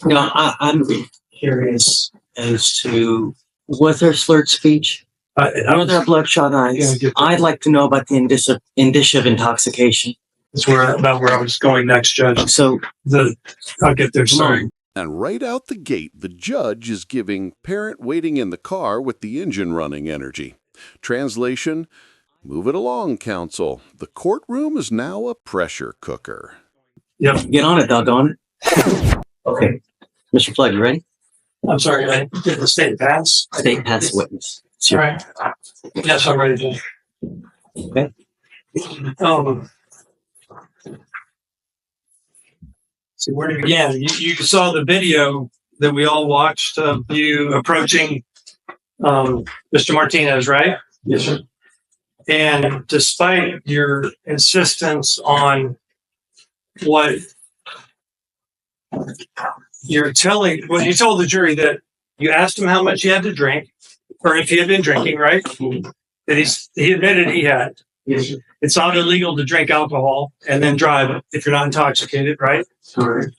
I'm curious as to, was there slurred speech? Were there bloodshot eyes? I'd like to know about the indicia of intoxication. That's about where I was going next, Judge. So I'll get there. Sorry. And right out the gate, the judge is giving parent waiting in the car with the engine running energy. Translation: move it along, counsel. The courtroom is now a pressure cooker. Yep. Get on it, doggone it. Okay. Mr. Flood, you ready? I'm sorry, I did the state pass. State pass witness. All right. Yes, I'm ready, Judge. Okay. See, where to begin? You saw the video that we all watched of you approaching Mr. Martinez, right? Yes, sir. And despite your insistence on what you're telling, well, you told the jury that you asked him how much he had to drink, or if he had been drinking, right? That he admitted he had. Yes, sir. It's not illegal to drink alcohol and then drive if you're not intoxicated, right? Correct.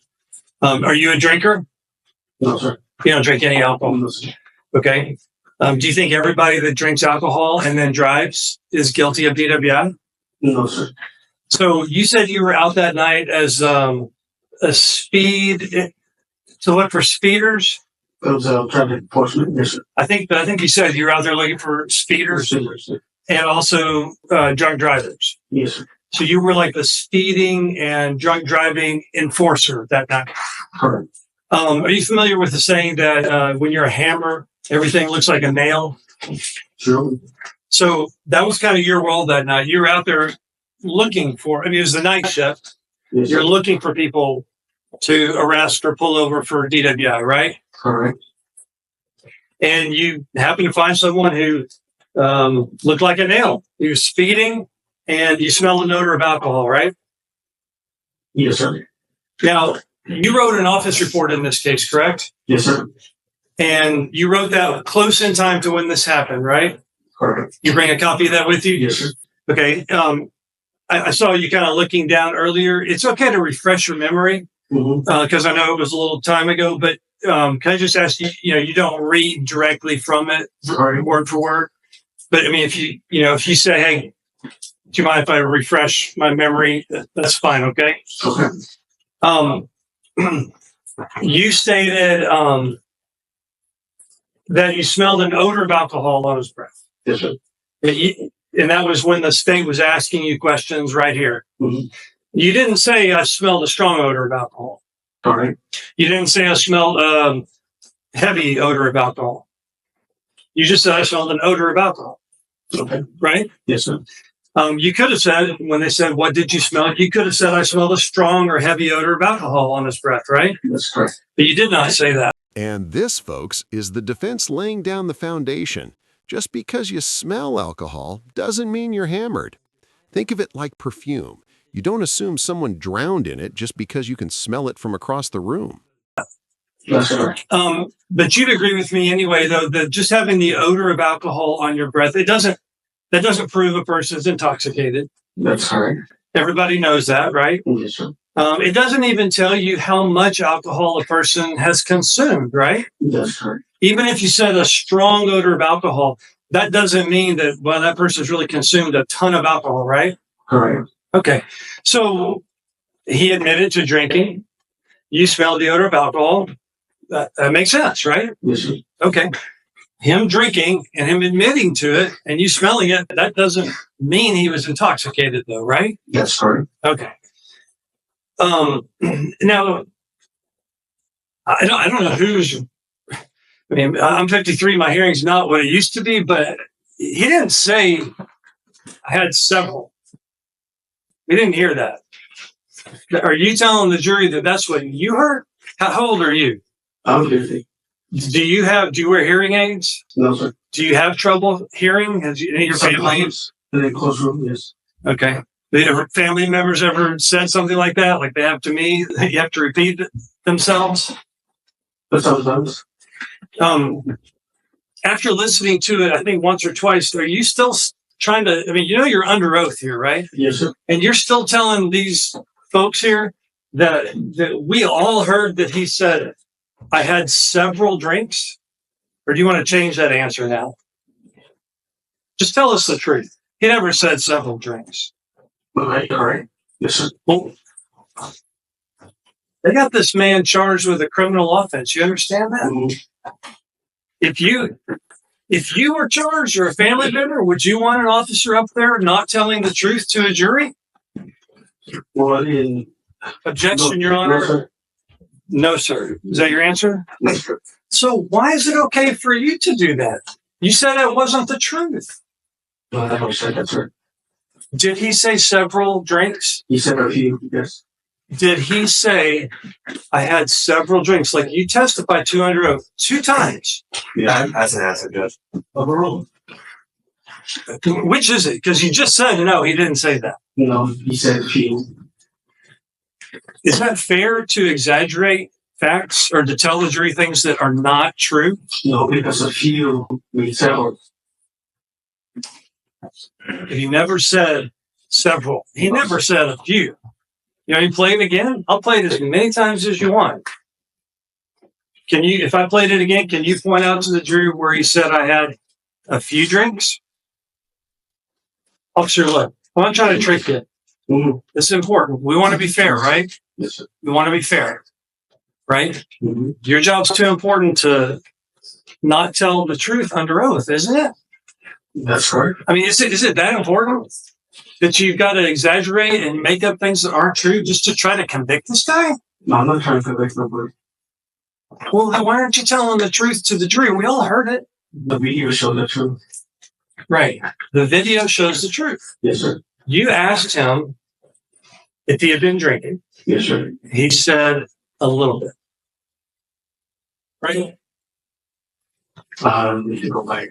Are you a drinker? No, sir. You don't drink any alcohol? No, sir. Okay. Do you think everybody that drinks alcohol and then drives is guilty of DWI? No, sir. So you said you were out that night as a speed to look for speeders. It was traffic enforcement. Yes, sir. I think you said you were out there looking for speeders Yes, sir. and also drunk drivers. Yes, sir. So you were like the speeding and drunk driving enforcer that night. Correct. Are you familiar with the saying that when you're a hammer, everything looks like a nail? Sure. So that was kind of your role that night. You were out there looking for, it was the night shift. Yes, You're sir. looking for people to arrest or pull over for DWI, right? Correct. And you happen to find someone who looked like a nail. He was speeding and you smelled an odor of alcohol, right? Yes, sir. Now, you wrote an office report in this case, correct? Yes, sir. And you wrote that close in time to when this happened, right? Correct. You bring a copy of that with you? Yes, sir. Okay. I saw you kind of looking down earlier. It's okay to refresh your memory because I know it was a little time ago, but can I just ask you, you don't read directly from it word for word, but I mean, if you say, hey, do you mind if I refresh my memory? That's fine. Okay. Okay. You stated that you smelled an odor of alcohol on his breath. Yes, sir. And that was when the state was asking you questions right here. Mm-hmm. You didn't say I smelled a strong odor of alcohol. All right. You didn't say I smelled heavy odor of alcohol. You just said I smelled an odor of alcohol. Okay. Right? Yes, sir. You could have said, when they said, what did you smell? You could have said, I smelled a strong or heavy odor of alcohol on his breath, right? That's correct. But you did not say that. And this, folks, is the defense laying down the foundation. Just because you smell alcohol doesn't mean you're hammered. Think of it like perfume. You don't assume someone drowned in it just because you can smell it from across the room. That's correct. But you'd agree with me anyway, though, that just having the odor of alcohol on your breath, that doesn't prove a person is intoxicated. That's correct. Everybody knows that, right? Yes, sir. It doesn't even tell you how much alcohol a person has consumed, right? That's correct. Even if you said a strong odor of alcohol, that doesn't mean that, well, that person's really consumed a ton of alcohol, right? Correct. Okay. So he admitted to drinking. You smelled the odor of alcohol. That makes sense, right? Yes, sir. Okay. Him drinking and him admitting to it and you smelling it, that doesn't mean he was intoxicated though, right? That's correct. Okay. Now, I don't know who's, I mean, I'm 53, my hearing's not what it used to be, but he didn't say I had several. We didn't hear that. Are you telling the jury that that's what you heard? How old are you? I'm 50. Do you wear hearing aids? No, sir. Do you have trouble hearing? Has any of your family? In a closed room, yes. Okay. Family members ever said something like that? Like they have to me, you have to repeat themselves? But sometimes. After listening to it, I think once or twice, are you still trying to, I mean, you're under oath here, right? Yes, sir. And you're still telling these folks here that we all heard that he said, I had several drinks? Or do you want to change that answer now? Just tell us the truth. He never said several drinks. All right. Yes, sir. Well, they got this man charged with a criminal offense. You understand that? Mhm. If you were charged or a family member, would you want an officer up there not telling the truth to a jury? Well, in Objection, Your no, Honor. sir. No, sir. Is that your answer? No, sir. So why is it okay for you to do that? You said it wasn't the truth. No, I never said that, sir. Did he say several drinks? He said a few, yes. Did he say, I had several drinks? Like you testified 2 times. Yeah. That's an answer, Judge. Overall. Which is it? Because you just said, no, he didn't say that. No, he said a few. Is that fair to exaggerate facts or to tell the jury things that are not true? No, because a few means several. If he never said several, he never said a few. You know, you play it again? I'll play it as many times as you want. Can you, if I played it again, can you point out to the jury where he said I had a few drinks? Officer, look, I'm not trying to trick you. Mm-hmm. This is important. We want to be fair, right? Yes, sir. We want to be fair, right? Mm-hmm. Your job's too important to not tell the truth under oath, isn't it? That's correct. I mean, is it that important that you've got to exaggerate and make up things that aren't true just to try to convict this guy? No, I'm not trying to convict nobody. Well, then why aren't you telling the truth to the jury? We all heard it. The video showed the truth. Right. The video shows the truth. Yes, sir. You asked him if he had been drinking. Yes, sir. He said a little bit. Right? We can go back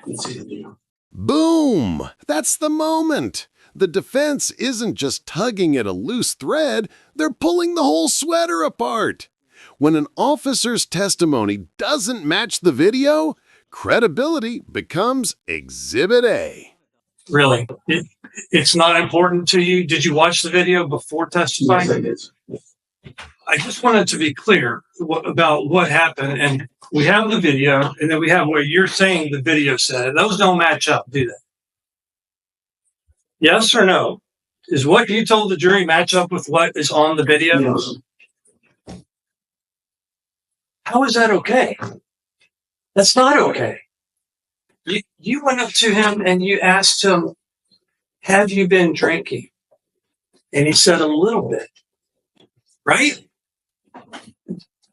and see the video. Boom! That's the moment. The defense isn't just tugging at a loose thread, they're pulling the whole sweater apart. When an officer's testimony doesn't match the video, credibility becomes Exhibit A. Really? It's not important to you? Did you watch the video before testifying? Yes, I did. I just wanted to be clear about what happened. And we have the video, and then we have what you're saying the video said. Those don't match up, do they? Yes or no? Is what you told the jury match up with what is on the video? Yes. How is that okay? That's not okay. You went up to him and you asked him, have you been drinking? And he said a little bit. Right?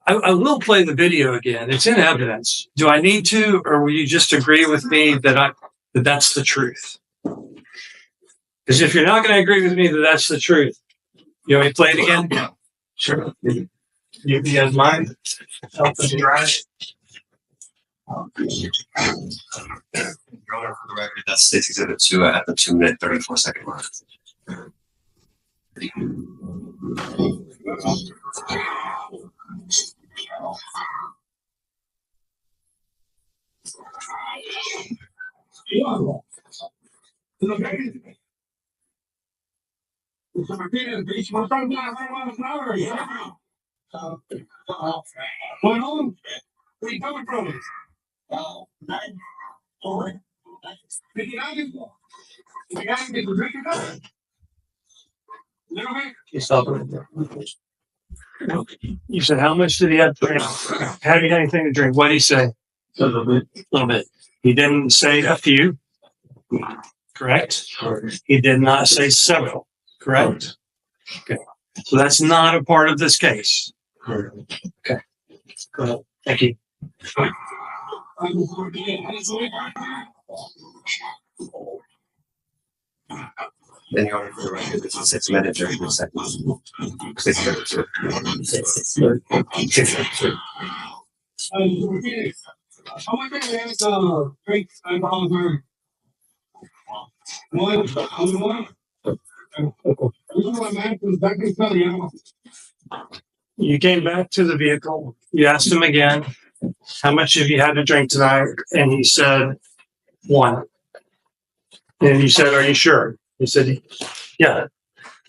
I will play the video again. It's in evidence. Do I need to, or will you just agree with me that that's the truth? Because if you're not going to agree with me that that's the truth, you want me to play it again? Sure. You guys mind? Help us drive. Your Honor, for the record, that's State's Exhibit 2 at the 2-minute 34-second mark. Where you coming from? Oh, nothing. Oh, did you not get the guy get the drinking cup? Little bit? You stop it. You said, how much did he have to drink? Have you had anything to drink? What did he say? A little bit. A little bit. He didn't say a few. Correct? Correct. He did not say several. Correct? Okay. So that's not a part of this case. Correct. Go ahead. Thank you. Then Your Honor, for the record, it's a 6-minute 34 seconds. State's Exhibit 2. How much did you have drink alcohol for? One? You came back to the vehicle. You asked him again, how much have you had to drink tonight? And he said, 1. And you said, are you sure? He said, yeah.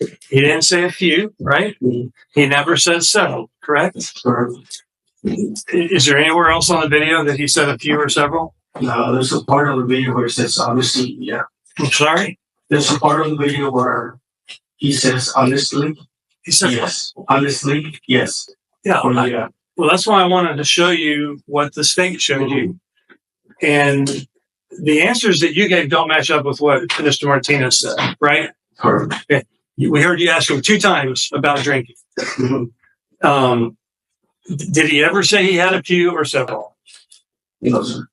He didn't say a few, right? He never said several, correct? Correct. Is there anywhere else on the video that he said a few or several? No, there's a part of the video where it says honestly, yeah. I'm sorry? There's a part of the video where he says honestly, He said, yes. Honestly, yes. yeah. Or yeah. Well, that's why I wanted to show you what the state showed you. And the answers that you gave don't match up with what Mr. Martinez said, right? Correct. We heard you ask him 2 times about drinking. Did he ever say he had a few or several? No, sir.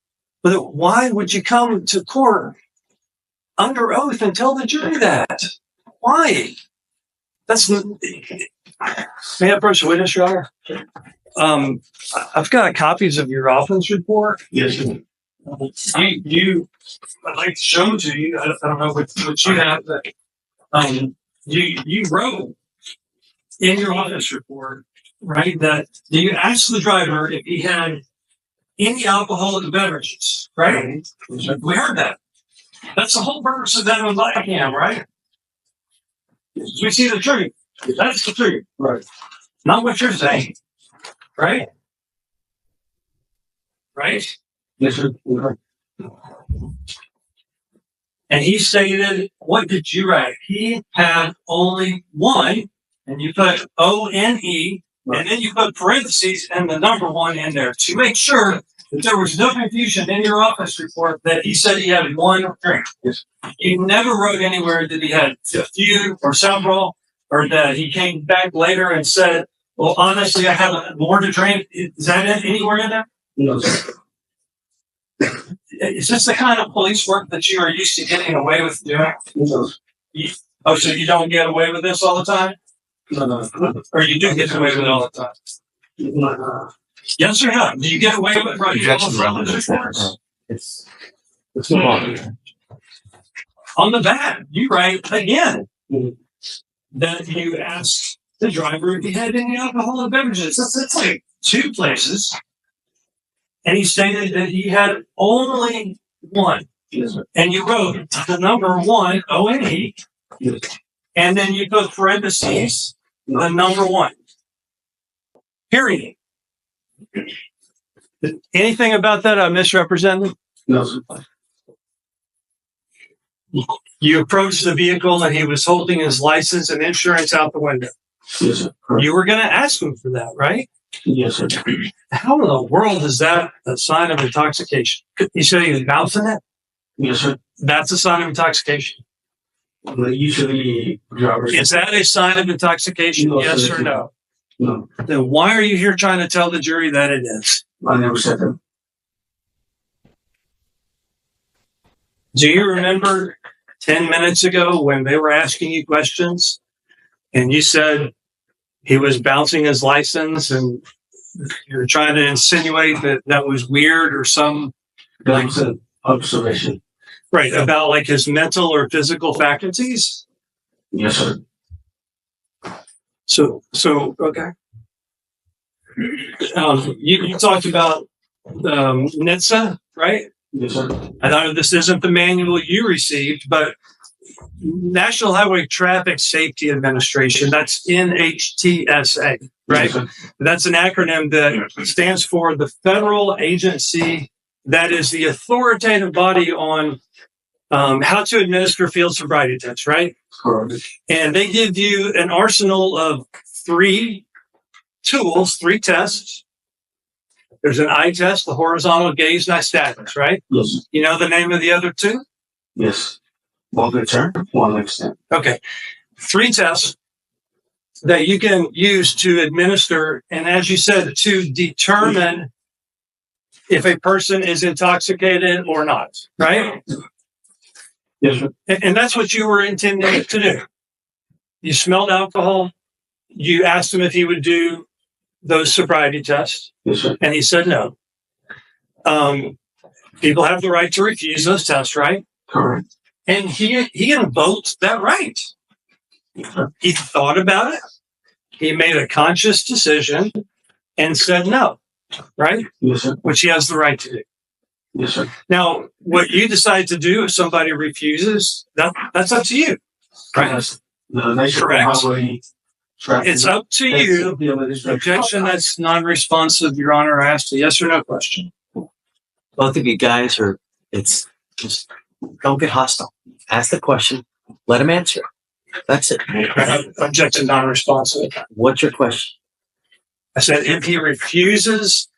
But why would you come to court under oath and tell the jury that? Why? That's may I approach the witness, Your Honor? I've got copies of your offense report. Yes, sir. I'd like to show them to you. I don't know what you have, but you wrote in your offense report, right, that you asked the driver if he had any alcoholic beverages, right? We heard that. That's the whole purpose of that on body cam, right? We see the truth. That's the truth. Right. Not what you're saying. Right? Right? Yes, sir. Right. And he stated, what did you write? He had only one, and you put O-N-E, and then you put parentheses and the number 1 in there to make sure that there was no confusion in your office report that he said he had 1 drink. Yes. You never wrote anywhere that he had a few or several, or that he came back later and said, well, honestly, I have more to drink. Is that anywhere in there? No, sir. Is this the kind of police work that you are used to getting away with doing? No. Oh, so you don't get away with this all the time? No. Or you do get away with it all the time? No. Yes or no? Do you get away with it? Objection relevant. It's wrong. On the back, you write again Mhm. that you asked the driver if he had any alcoholic beverages. That's like 2 places. And he stated that he had only 1. Yes, sir. And you wrote the number 1, O-N-E, Yes. and then you put parentheses, the number 1. Period. Anything about that I misrepresented? No, sir. You approached the vehicle and he was holding his license and insurance out the window. Yes, sir. Correct. You were going to ask him for that, right? Yes, sir. How in the world is that a sign of intoxication? You said he was bouncing it? Yes, sir. That's a sign of intoxication. Usually drivers. Is that a sign of intoxication? No, Yes sir. or no? No, Then why are you here trying to tell the jury that it is? I never said that. Do you remember 10 minutes ago when they were asking you questions and you said he was bouncing his license and you're trying to insinuate that that was weird or some, That was an observation. right, about like his mental or physical faculties? Yes, sir. So okay. You talked about NHTSA, right? Yes, sir. I know this isn't the manual you received, but National Highway Traffic Safety Administration, that's NHTSA, right? Yes, sir. That's an acronym that stands for the federal agency that is the authoritative body on how to administer field sobriety tests, right? Correct. And they give you an arsenal of 3 tools, 3 tests. There's an eye test, the horizontal gaze nystagmus, right? Yes. You know the name of the other 2? Yes. One return, one extent. Okay. 3 tests that you can use to administer, and as you said, to determine if a person is intoxicated or not, right? Yes, sir. And that's what you were intending to do. You smelled alcohol. You asked him if he would do those sobriety tests, Yes, sir. and he said no. People have the right to refuse those tests, right? Correct. And he invoked that right. He thought about it. He made a conscious decision and said no, right? Yes, sir. Which he has the right to do. Yes, sir. Now, what you decide to do if somebody refuses, that's up to you, right? Yes. The nature Correct. of highway traffic. It's up to you. Objection that's non-responsive, Your Honor. I asked a yes or no question. Both of you guys are, it's just, don't get hostile. Ask the question, let him answer. That's it. Objection non-responsive. What's your question? I said if he refuses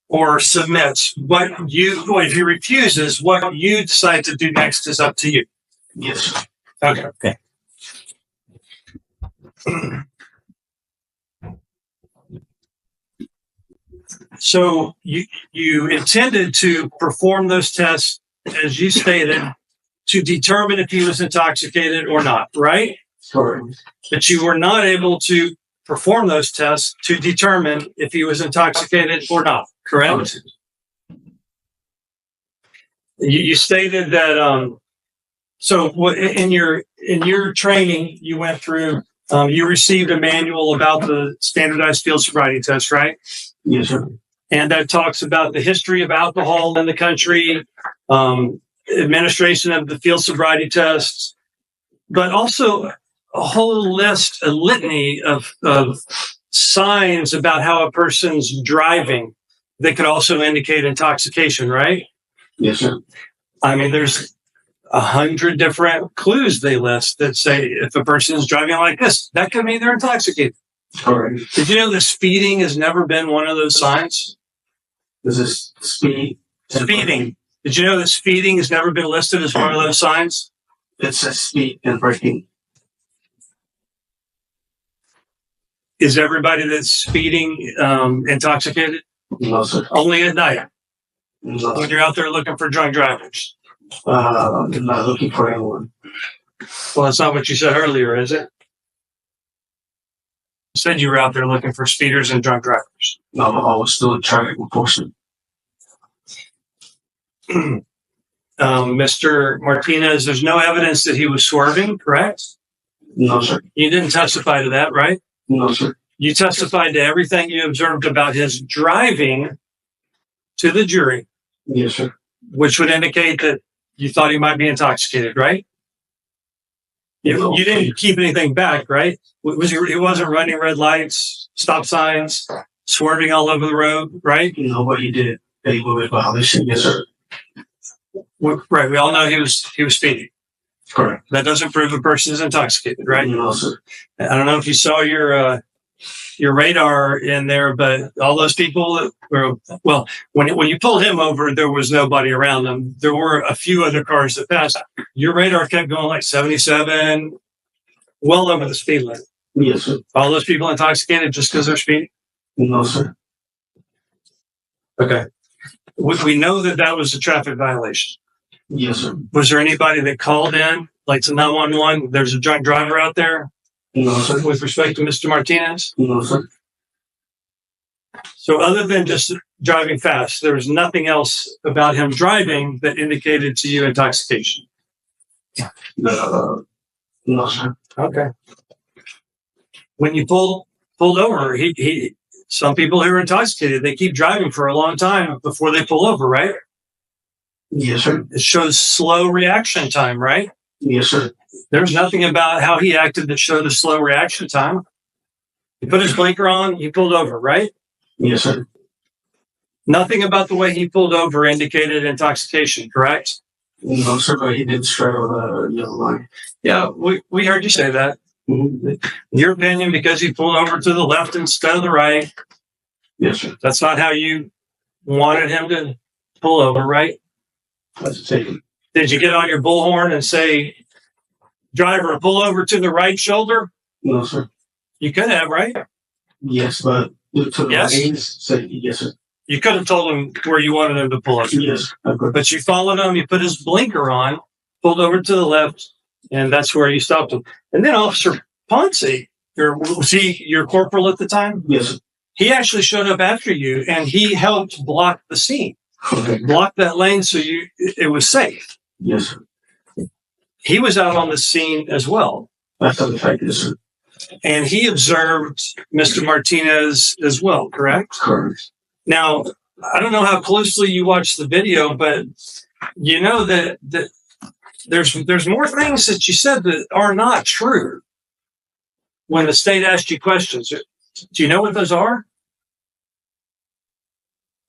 or submits, if he refuses, what you decide to do next is up to you. Yes, sir. Okay. Okay. So you intended to perform those tests, as you stated, to determine if he was intoxicated or not, right? Correct. But you were not able to perform those tests to determine if he was intoxicated or not, correct? You stated that. So what in your training you went through, you received a manual about the standardized field sobriety test, right? Yes, sir. And that talks about the history of alcohol in the country, administration of the field sobriety tests, but also a whole list, a litany of signs about how a person's driving that could also indicate intoxication, right? Yes, sir. I mean, there's 100 different clues they list that say if a person is driving like this, that could mean they're intoxicated. Correct. Did you know that speeding has never been one of those signs? This is speed. Speeding. Did you know that speeding has never been listed as one of those signs? It says speed and braking. Is everybody that's speeding intoxicated? No, sir. Only at night No, when you're out there looking for drunk drivers. I'm not looking for anyone. Well, that's not what you said earlier, is it? You said you were out there looking for speeders and drunk drivers. No, I was still a traffic enforcement. Mr. Martinez, there's no evidence that he was swerving, correct? No, sir. You didn't testify to that, right? No, sir. You testified to everything you observed about his driving to the jury, Yes, sir. which would indicate that you thought he might be intoxicated, right? You didn't keep anything back, right? He wasn't running red lights, stop signs, swerving all over the road, right? No, but he did a moving violation. Yes, sir. Right. We all know he was speeding. Correct. That doesn't prove a person is intoxicated, right? No, sir. I don't know if you saw your radar in there, but all those people that were, well, when you pulled him over, there was nobody around them. There were a few other cars that passed. Your radar kept going like 77, well over the speed limit. Yes, sir. All those people intoxicated just because they're speeding? No, sir. Okay. We know that was a traffic violation. Yes, sir. Was there anybody that called in, like to 911? There's a drunk driver out there No, sir. with respect to Mr. Martinez? No, sir. So other than just driving fast, there was nothing else about him driving that indicated to you intoxication. No, sir. Okay. When you pulled over, he some people who are intoxicated, they keep driving for a long time before they pull over, right? Yes, sir. It shows slow reaction time, right? Yes, sir. There's nothing about how he acted that showed a slow reaction time. He put his blinker on, he pulled over, right? Yes, sir. Nothing about the way he pulled over indicated intoxication, correct? No, sir, but he did straddle the yellow line. Yeah, we heard you say that. Mhm. In your opinion, because he pulled over to the left instead of the right, Yes, sir. that's not how you wanted him to pull over, right? That's a taken. Did you get on your bullhorn and say, driver, pull over to the right shoulder? No, sir. You could have, right? Yes, but due to the Yes. lanes, say yes, sir. You could have told him where you wanted him to pull over. Yes, I agree. But you followed him, you put his blinker on, pulled over to the left, and that's where you stopped him. And then Officer Ponce, was he your corporal at the time? Yes, sir. He actually showed up after you, and he helped block the scene, Okay. block that lane so it was safe. Yes, sir. He was out on the scene as well, That's the fact, yes, sir. and he observed Mr. Martinez as well, correct? Correct. Now, I don't know how closely you watched the video, but you know that there's more things that you said that are not true when the state asked you questions. Do you know what those are?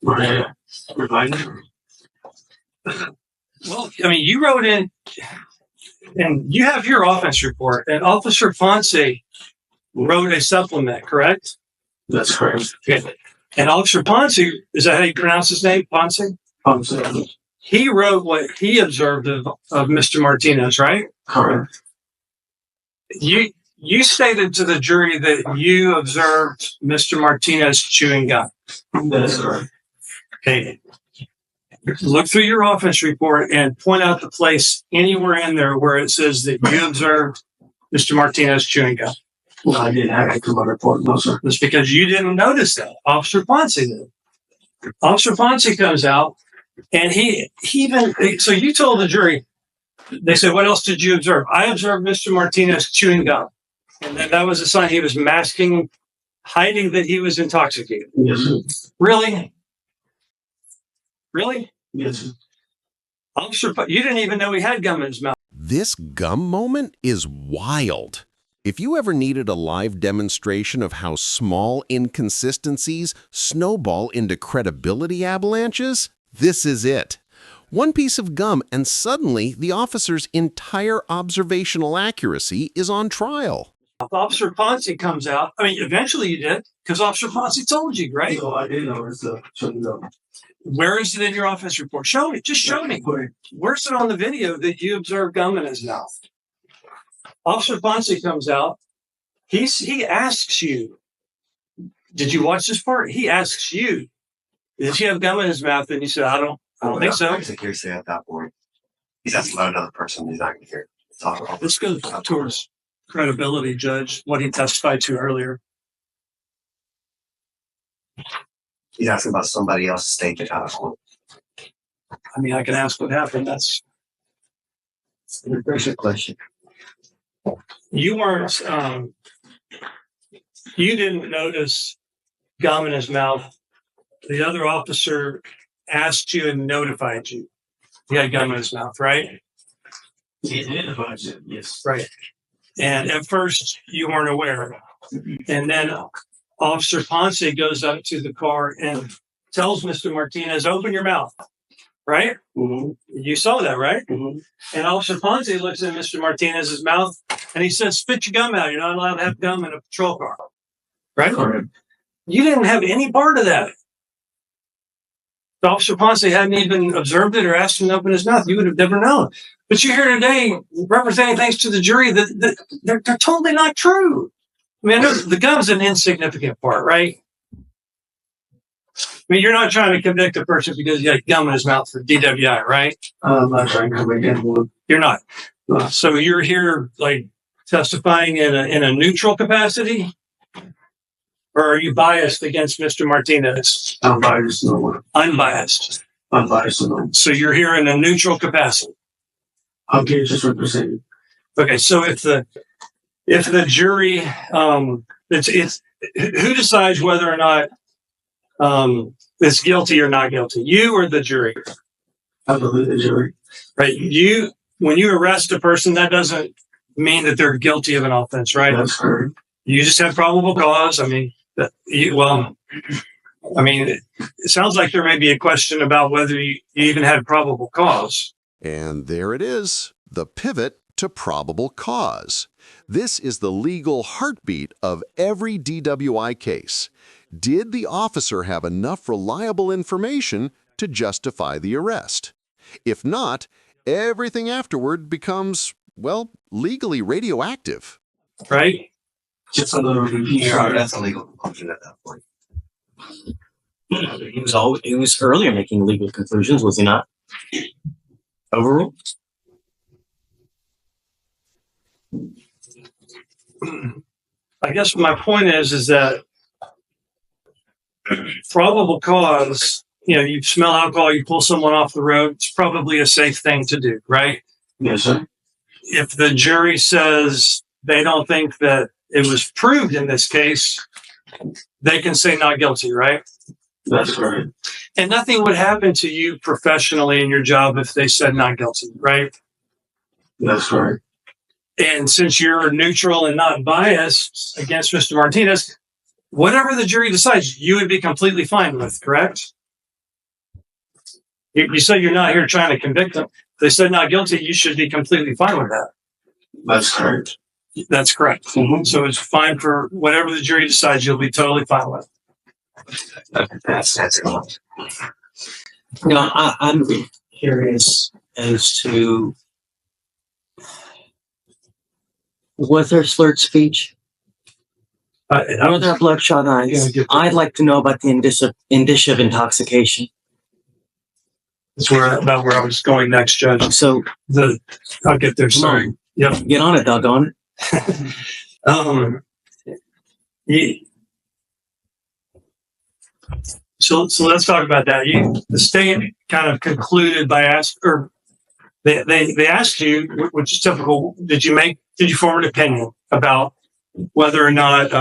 Reminder. Well, I mean, you wrote in, and you have your offense report, and Officer Ponce wrote a supplement, correct? That's correct. Okay. And Officer Ponce, is that how you pronounce his name? Ponce? He wrote what he observed of Mr. Martinez, right? Correct. You stated to the jury that you observed Mr. Martinez chewing gum. That is correct. Okay. Look through your offense report and point out the place anywhere in there where it says that you observed Mr. Martinez chewing gum. Well, I didn't have it to my report, no, sir. That's because you didn't notice that. Officer Ponce did. Officer Ponce comes out, and he even, so you told the jury, they said, what else did you observe? I observed Mr. Martinez chewing gum. And then that was a sign he was masking, hiding that he was intoxicated. Yes, sir. Really? Really? Yes, sir. Officer, you didn't even know he had gum in his mouth. This gum moment is wild. If you ever needed a live demonstration of how small inconsistencies snowball into credibility avalanches, this is it. One piece of gum and suddenly the officer's entire observational accuracy is on trial. Officer Ponce comes out. I mean, eventually you did, because Officer Ponce told you, right? So I didn't know it's Where is it in your offense report? Show me. Just show me. Where's it on the video that you observed gum in his mouth? Officer Ponce comes out. He asks you, did you watch this part? He asks you, did he have gum in his mouth? And you said, I don't think so. I think hearsay at that point. He's asking about another person. He's not going to hear. This goes towards credibility, Judge, what he testified to earlier. He's asking about somebody else's statement out of court. I mean, I can ask what happened. That's a good question. You weren't, you didn't notice gum in his mouth. The other officer asked you and notified you. He had gum in his mouth, right? He identified it, yes. Right. And at first you weren't aware. And then Officer Ponce goes up to the car and tells Mr. Martinez, open your mouth. Right? Mm-hmm. You saw that, right? Mm-hmm. And Officer Ponce looks in Mr. Martinez's mouth and he says, spit your gum out. You're not allowed to have gum in a patrol car. Right? Correct. You didn't have any part of that. If Officer Ponce hadn't even observed it or asked him to open his mouth, you would have never known. But you're here today representing things to the jury that they're totally not true. I mean, I know the gum's an insignificant part, right? I mean, you're not trying to convict a person because he had gum in his mouth for DWI, right? I'm not trying to make anyone. You're not. So you're here, like, testifying in a neutral capacity? Or are you biased against Mr. Martinez? I'm biased, no one. Unbiased. Unbiased, no one. So you're here in a neutral capacity? I'm here just representing. Okay, so if the jury, it's who decides whether or not it's guilty or not guilty? You or the jury? I believe the jury. Right. When you arrest a person, that doesn't mean that they're guilty of an offense, right? That's correct. You just have probable cause. I mean, it sounds like there may be a question about whether you even had probable cause. And there it is, the pivot to probable cause. This is the legal heartbeat of every DWI case. Did the officer have enough reliable information to justify the arrest? If not, everything afterward becomes, well, legally radioactive. Right? Just a little repeat. Sure, that's a legal conclusion at that point. He was earlier making legal conclusions, was he not? Overruled? I guess my point is that probable cause, you smell alcohol, you pull someone off the road, it's probably a safe thing to do, right? Yes, sir. If the jury says they don't think that it was proved in this case, they can say not guilty, right? That's correct. And nothing would happen to you professionally in your job if they said not guilty, right? That's correct. And since you're neutral and not biased against Mr. Martinez, whatever the jury decides, you would be completely fine with, correct? You said you're not here trying to convict them. If they said not guilty, you should be completely fine with that. That's correct. That's correct. So it's fine for whatever the jury decides, you'll be totally fine with. That's it. I'm curious as to was there slurred speech? Were there bloodshot eyes? I'd like to know about the indicia of intoxication. That's about where I was going next, Judge. So I'll get there. Sorry. Yep. get on it, doggone it. So let's talk about that. The state kind of concluded by they asked you, which is typical. Did you form an opinion about whether or not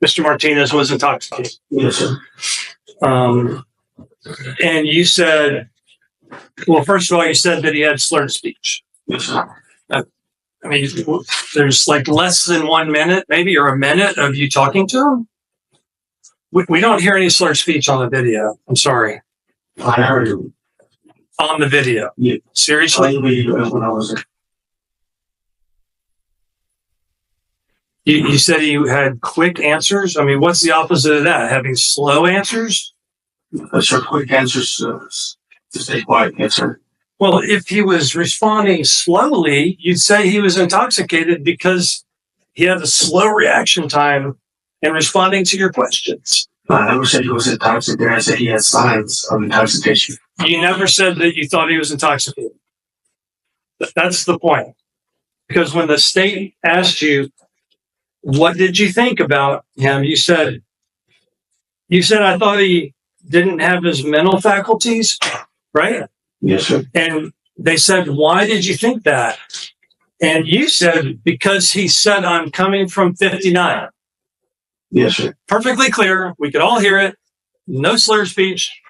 Mr. Martinez was intoxicated? Yes, sir. And you said, well, first of all, you said that he had slurred speech. Yes, sir. I mean, there's like less than 1 minute, maybe, or a minute of you talking to him. We don't hear any slurred speech on the video. I'm sorry. I heard him. On the video. Yeah. Seriously? When I was there. You said you had quick answers? I mean, what's the opposite of that? Having slow answers? Sir, quick answers to stay quiet. Yes, sir. Well, if he was responding slowly, you'd say he was intoxicated because he had a slow reaction time in responding to your questions. I never said he was intoxicated. I said he had signs of intoxication. You never said that you thought he was intoxicated. That's the point. Because when the state asked you, what did you think about him? You said, I thought he didn't have his mental faculties, right? Yes, sir. And they said, why did you think that? And you said, because he said, I'm coming from 59. Yes, sir. Perfectly clear. We could all hear it. No slur speech.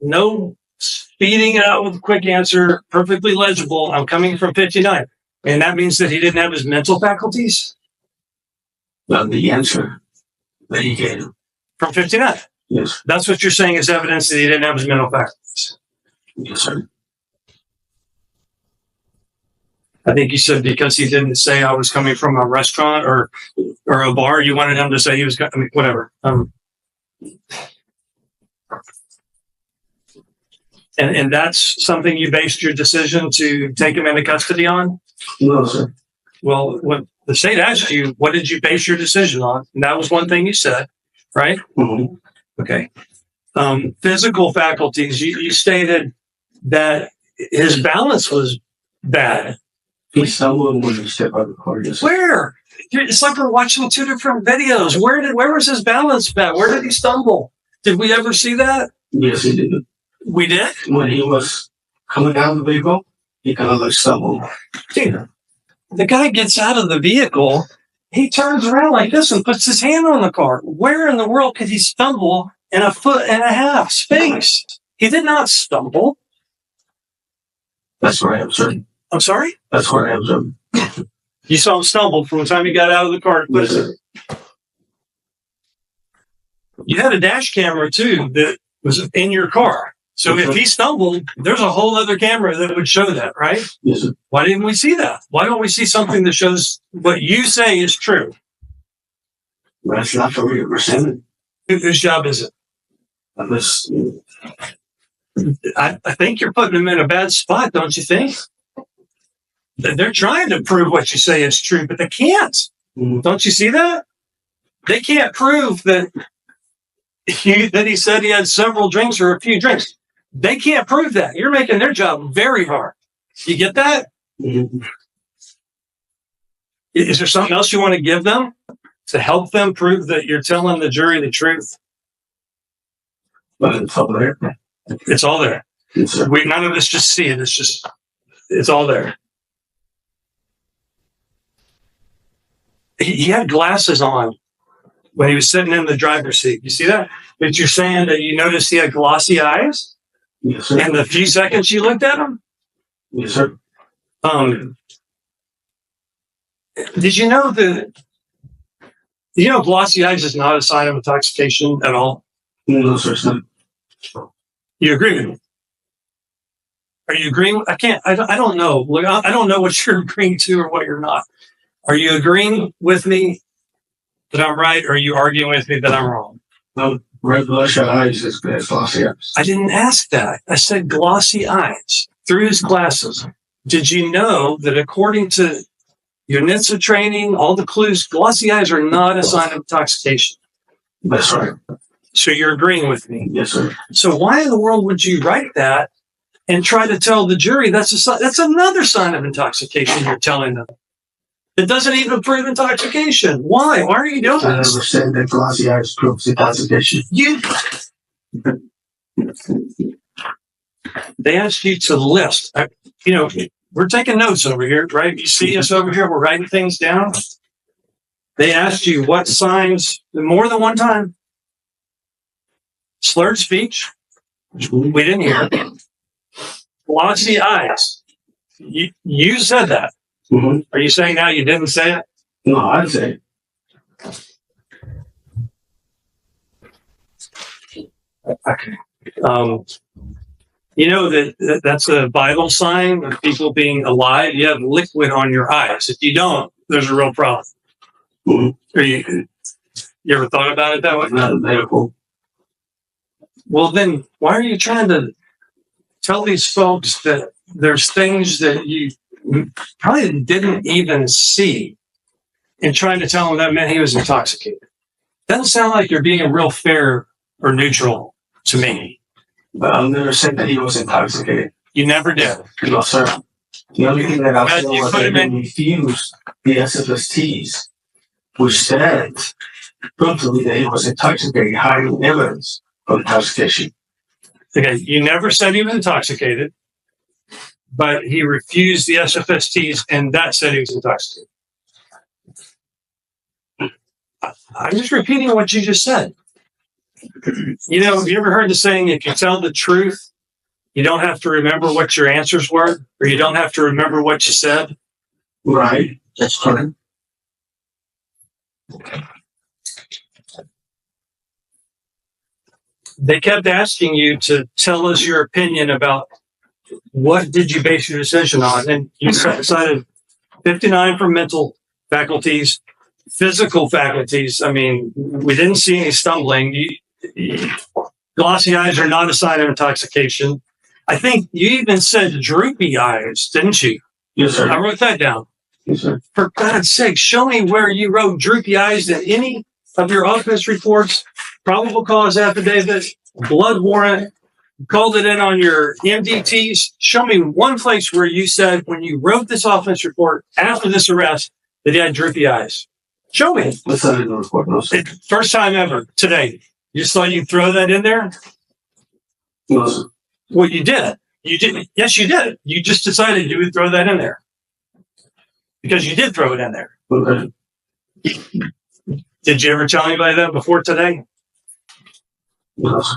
No speeding it out with a quick answer. Perfectly legible. I'm coming from 59. And that means that he didn't have his mental faculties? The answer that he gave. From 59. Yes. That's what you're saying is evidence that he didn't have his mental faculties. Yes, sir. I think you said because he didn't say I was coming from a restaurant or a bar, you wanted him to say he was, whatever. And that's something you based your decision to take him into custody on? No, sir. Well, when the state asked you, what did you base your decision on? And that was one thing you said, right? Mm-hmm. Okay. Physical faculties, you stated that his balance was bad. He stumbled when he stepped out of the car. Yes, sir. Where? It's like we're watching two different videos. Where was his balance bad? Where did he stumble? Did we ever see that? Yes, he did. We did? When he was coming out of the vehicle, he kind of like stumbled. Dude, the guy gets out of the vehicle. He turns around like this and puts his hand on the car. Where in the world could he stumble in a 1.5 foot space? He did not stumble. That's where I observed. I'm sorry? That's where I observed. You saw him stumble from the time he got out of the car. Yes, sir. You had a dash camera too that was in your car. So if he stumbled, there's a whole other camera that would show that, right? Yes, sir. Why didn't we see that? Why don't we see something that shows what you say is true? That's not for me to present. Whose job is it? Unless I think you're putting him in a bad spot, don't you think? They're trying to prove what you say is true, but they can't. Mhm. Don't you see that? They can't prove that he said he had several drinks or a few drinks. They can't prove that. You're making their job very hard. You get that? Mhm. Is there something else you want to give them to help them prove that you're telling the jury the truth? But it's all there. It's all there. Yes, sir. None of us just see it. It's all there. He had glasses on when he was sitting in the driver's seat. You see that? But you're saying that you noticed he had glossy eyes? Yes, sir. And the few seconds you looked at him? Yes, sir. Did you know glossy eyes is not a sign of intoxication at all? No, sir, it's not. You agree with me? Are you agreeing? I don't know. Look, I don't know what you're agreeing to or what you're not. Are you agreeing with me that I'm right, or are you arguing with me that I'm wrong? No, red bloodshot eyes is glossy eyes. I didn't ask that. I said glossy eyes through his glasses. Did you know that according to your NHTSA training, all the clues, glossy eyes are not a sign of intoxication? That's right. So you're agreeing with me. Yes, sir. So why in the world would you write that and try to tell the jury that's another sign of intoxication you're telling them? It doesn't even prove intoxication. Why? Why are you doing I never this? said that glossy eyes proves intoxication. They asked you to list. We're taking notes over here, right? You see us over here. We're writing things down. They asked you what signs, more than one time. Slurred speech. We didn't hear. Glossy eyes. You said that. Mm-hmm. Are you saying now you didn't say it? No, I'd say. Okay. You know that's a vital sign of people being alive. You have liquid on your eyes. If you don't, there's a real problem. Mm-hmm. You ever thought about it that way? Not medical. Well, then why are you trying to tell these folks that there's things that you probably didn't even see and trying to tell them that meant he was intoxicated? Doesn't sound like you're being real fair or neutral to me. But I've never said that he was intoxicated. You never did. No, sir. The only thing that I said You was could that have he refused the SFSTs, which said, proved to me that he was intoxicated, hiding evidence of intoxication. Okay, you never said he was intoxicated, but he refused the SFSTs, and that said he was intoxicated. I'm just repeating what you just said. Have you ever heard the saying, if you tell the truth, you don't have to remember what your answers were, or you don't have to remember what you said? Right. That's true. They kept asking you to tell us your opinion about what did you base your decision on, and you cited 59 for mental faculties, physical faculties. I mean, we didn't see any stumbling. Glossy eyes are not a sign of intoxication. I think you even said droopy eyes, didn't you? Yes, sir. I wrote that down. Yes, sir. For God's sake, show me where you wrote droopy eyes in any of your offense reports, probable cause affidavit, blood warrant, called it in on your MDTs. Show me one place where you said when you wrote this offense report after this arrest that he had droopy eyes. Show me. Let's not in the report, no, sir. First time ever today. You just thought you'd throw that in there? No, sir. Well, you did. You did. Yes, you did. You just decided you would throw that in there. Because you did throw it in there. Okay. Did you ever tell anybody that before today? No, sir.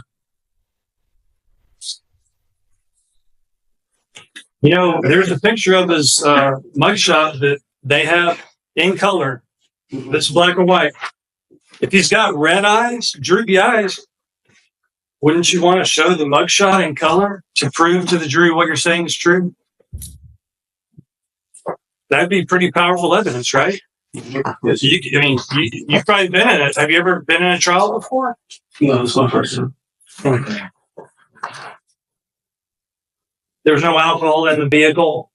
There's a picture of his mugshot that they have in color. This is black and white. If he's got red eyes, droopy eyes, wouldn't you want to show the mugshot in color to prove to the jury what you're saying is true? That'd be pretty powerful evidence, right? Yes. You've probably been in it. Have you ever been in a trial before? No, it's my first time. Okay. There was no alcohol in the vehicle.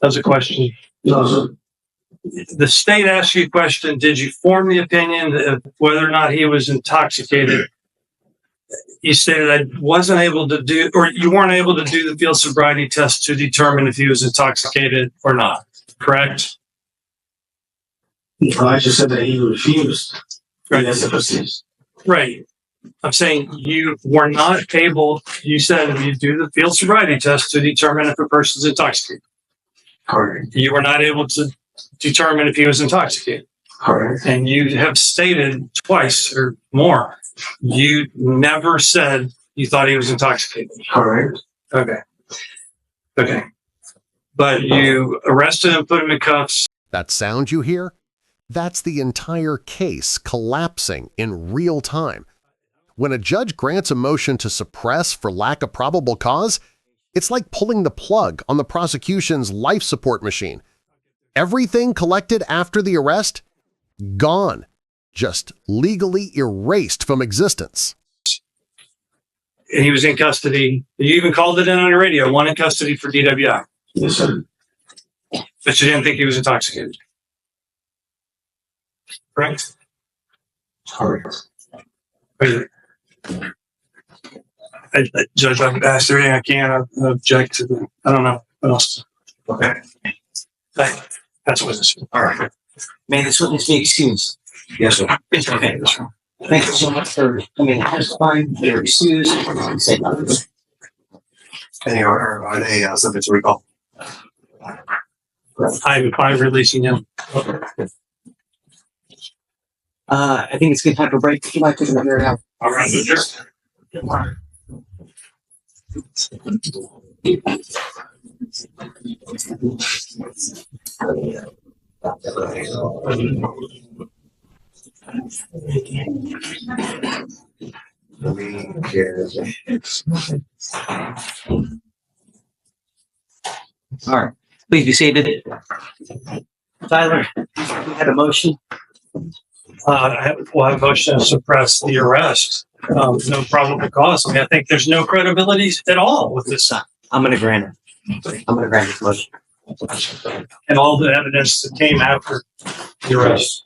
That's a question. No, sir. The state asked you a question. Did you form the opinion of whether or not he was intoxicated? You stated I wasn't able to do, or you weren't able to do the field sobriety test to determine if he was intoxicated or not. Correct? No, I just said that he refused. Right. SFSTs. Right. I'm saying you were not able, you said you do the field sobriety test to determine if a person's intoxicated. Correct. You were not able to determine if he was intoxicated. Correct. And you have stated twice or more, you never said you thought he was intoxicated. Correct. Okay. Okay. But you arrested him, put him in cuffs. That sound you hear? That's the entire case collapsing in real time. When a judge grants a motion to suppress for lack of probable cause, it's like pulling the plug on the prosecution's life support machine. Everything collected after the arrest? Gone. Just legally erased from existence. And he was in custody. You even called it in on the radio, one in custody for DWI. Yes, sir. But you didn't think he was intoxicated. Correct? Correct. Judge, I've asked everything I can. I object to the, I don't know what else. Okay. That's what it is. All right. May this witness be excused? Yes, sir. Okay. Thank you so much for coming and testifying. You're excused. Say nothing. Any order on a subject to recall? I'm releasing him. I think it's a good time for a break. You might take another out. All right, just. All right. Please be seated. Tyler, you had a motion? I have a motion to suppress the arrest. No probable cause. I mean, I think there's no credibility at all with this. I'm going to grant it. I'm going to grant this motion. And all the evidence that came after the arrest.